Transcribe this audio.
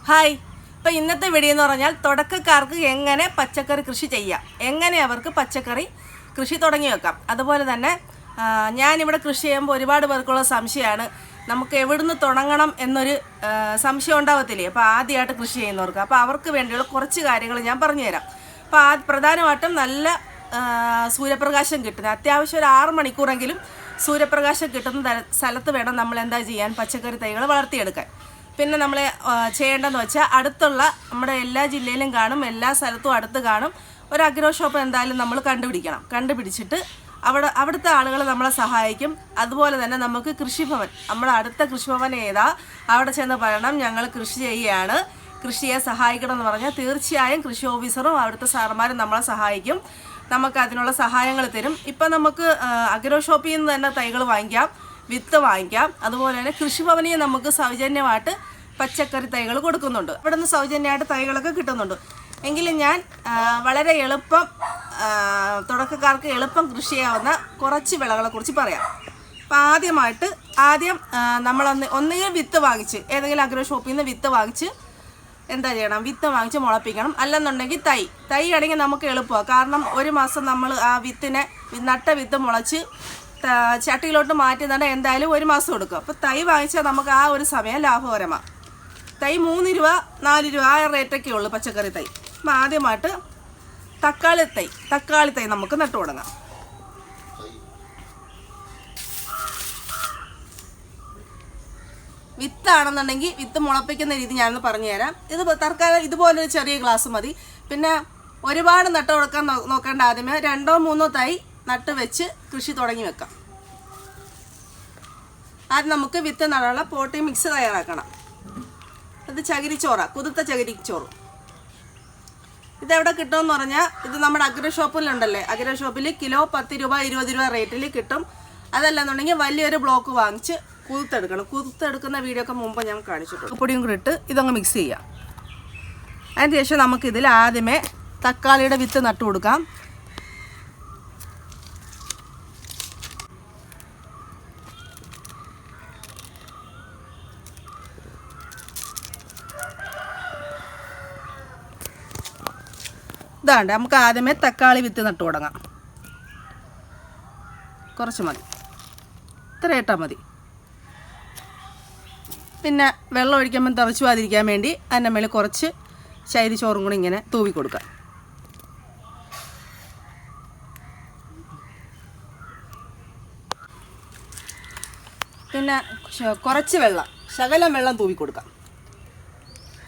Hi. ഇപ്പോൾ ഇന്നത്തെ video എന്ന് പറഞ്ഞാൽ തുടക്കക്കാർക്ക് എങ്ങനെ പച്ചക്കറി കൃഷി ചെയ്യാം, എങ്ങനെ അവർക്ക് പച്ചക്കറി കൃഷി തുടങ്ങി വെക്കാം. അതുപോലെ തന്നെ ഞാനിവിടെ കൃഷി ചെയ്യുമ്പോൾ ഒരുപാട് പേർക്കുള്ള സംശയമാണ്, നമുക്ക് എവിടുന്ന് തുടങ്ങണം എന്നൊരു സംശയം ഉണ്ടാവത്തില്ലേ. അപ്പോൾ ആദ്യമായിട്ട് കൃഷി ചെയ്യുന്നവർക്ക്, അപ്പോൾ അവർക്ക് വേണ്ടിയുള്ള കുറച്ച് കാര്യങ്ങൾ ഞാൻ പറഞ്ഞുതരാം. അപ്പോൾ പ്രധാനമായിട്ടും നല്ല സൂര്യപ്രകാശം കിട്ടുന്ന, അത്യാവശ്യം ഒരു 6 മണിക്കൂറെങ്കിലും സൂര്യപ്രകാശം കിട്ടുന്ന സ്ഥലത്ത് വേണം നമ്മൾ എന്താ ചെയ്യാൻ, പച്ചക്കറി തൈകൾ വളർത്തിയെടുക്കാൻ. പിന്നെ നമ്മൾ ചെയ്യേണ്ടതെന്ന് വെച്ചാൽ അടുത്തുള്ള നമ്മുടെ എല്ലാ ജില്ലയിലും കാണും, എല്ലാ സ്ഥലത്തും അടുത്ത് കാണും ഒരു അഗ്രോ ഷോപ്പ് എന്തായാലും നമ്മൾ കണ്ടുപിടിച്ചിട്ട് അവിടുത്തെ ആളുകൾ നമ്മളെ സഹായിക്കും. അതുപോലെ തന്നെ നമുക്ക് കൃഷിഭവൻ, നമ്മുടെ അടുത്ത കൃഷിഭവൻ ഏതാ അവിടെ ചെന്ന് പറയണം ഞങ്ങൾ കൃഷി ചെയ്യുകയാണ്, കൃഷിയെ സഹായിക്കണം എന്ന് പറഞ്ഞാൽ തീർച്ചയായും കൃഷി ഓഫീസറും അവിടുത്തെ സാറന്മാരും നമ്മളെ സഹായിക്കും, നമുക്ക് അതിനുള്ള സഹായങ്ങൾ തരും. ഇപ്പം നമുക്ക് അഗ്രോ ഷോപ്പിൽ നിന്ന് തന്നെ തൈകൾ വാങ്ങിക്കാം, വിത്ത് വാങ്ങിക്കാം. അതുപോലെ തന്നെ കൃഷിഭവനിൽ നമുക്ക് സൗജന്യമായിട്ട് പച്ചക്കറി തൈകൾ കൊടുക്കുന്നുണ്ട്, ഇവിടെ നിന്ന് സൗജന്യമായിട്ട് തൈകളൊക്കെ കിട്ടുന്നുണ്ട്. എങ്കിലും ഞാൻ വളരെ എളുപ്പം തുടക്കക്കാർക്ക് എളുപ്പം കൃഷി ചെയ്യാവുന്ന കുറച്ച് വിളകളെക്കുറിച്ച് പറയാം. അപ്പോൾ ആദ്യം നമ്മൾ ഒന്നുകിൽ വിത്ത് വാങ്ങിച്ച്, ഏതെങ്കിലും അഗ്രോ ഷോപ്പിൽ നിന്ന് വിത്ത് വാങ്ങിച്ച് എന്താ ചെയ്യണം, വിത്ത് വാങ്ങിച്ച് മുളപ്പിക്കണം. അല്ലെന്നുണ്ടെങ്കിൽ തൈ ആണെങ്കിൽ നമുക്ക് എളുപ്പമാണ്. കാരണം ഒരു മാസം നമ്മൾ ആ നട്ട വിത്ത് മുളച്ച് ചട്ടിയിലോട്ട് മാറ്റി നടാൻ എന്തായാലും 1 മാസം എടുക്കും. അപ്പോൾ തൈ വാങ്ങിച്ചാൽ നമുക്ക് ആ ഒരു സമയം ലാഭകരമാണ്. തൈ 3 രൂപ 4 രൂപ ആ റേറ്റൊക്കെ ഉള്ളൂ പച്ചക്കറി തൈ. അപ്പം ആദ്യമായിട്ട് തക്കാളി തൈ നമുക്ക് നട്ടു തുടങ്ങാം. വിത്താണെന്നുണ്ടെങ്കിൽ വിത്ത് മുളപ്പിക്കുന്ന രീതി ഞാനൊന്ന് പറഞ്ഞു തരാം. ഇത് തൽക്കാലം ഇതുപോലൊരു ചെറിയ ഗ്ലാസ് മതി. പിന്നെ ഒരുപാട് നട്ടു കൊടുക്കാൻ നോക്കേണ്ട. ആദ്യമേ 2-3 തൈ നട്ട് വെച്ച് കൃഷി തുടങ്ങി വെക്കാം. ആദ്യം നമുക്ക് വിത്ത് നടാനുള്ള പോട്ടി മിക്സ് തയ്യാറാക്കണം. ഇത് ചകിരിച്ചോറ, കുതിർത്ത ചകിരിച്ചോറ്. ഇതെവിടെ കിട്ടുമെന്ന് പറഞ്ഞാൽ ഇത് നമ്മുടെ അഗ്രോ ഷോപ്പിലുണ്ടല്ലേ, അഗ്രോ ഷോപ്പിൽ കിലോ 10 രൂപ 20 രൂപ റേറ്റിൽ കിട്ടും. അതല്ലെന്നുണ്ടെങ്കിൽ വലിയൊരു ബ്ലോക്ക് വാങ്ങിച്ച് കുതിർത്തെടുക്കുന്ന വീഡിയോ ഒക്കെ മുമ്പ് ഞാൻ കാണിച്ചിട്ടുണ്ട്. പൊടിയും കൂടി ഇട്ട് ഇതങ്ങ് മിക്സ് ചെയ്യാം. അതിന് ശേഷം നമുക്കിതിൽ ആദ്യമേ തക്കാളിയുടെ വിത്ത് നട്ടു കൊടുക്കാം. ഇതാണ്ട് നമുക്ക് ആദ്യമേ തക്കാളി വിത്ത് നട്ടു തുടങ്ങാം. കുറച്ച് മതി, ഇത്ര ഇട്ടാൽ മതി. പിന്നെ വെള്ളം ഒഴിക്കുമ്പോൾ തിളച്ചു പോകാതിരിക്കാൻ വേണ്ടി അതിൻ്റെ മേളിൽ കുറച്ച് ചകിരിച്ചോറും കൂടി ഇങ്ങനെ തൂവി കൊടുക്കാം. പിന്നെ കുറച്ച് ശകലം വെള്ളം തൂവി കൊടുക്കാം.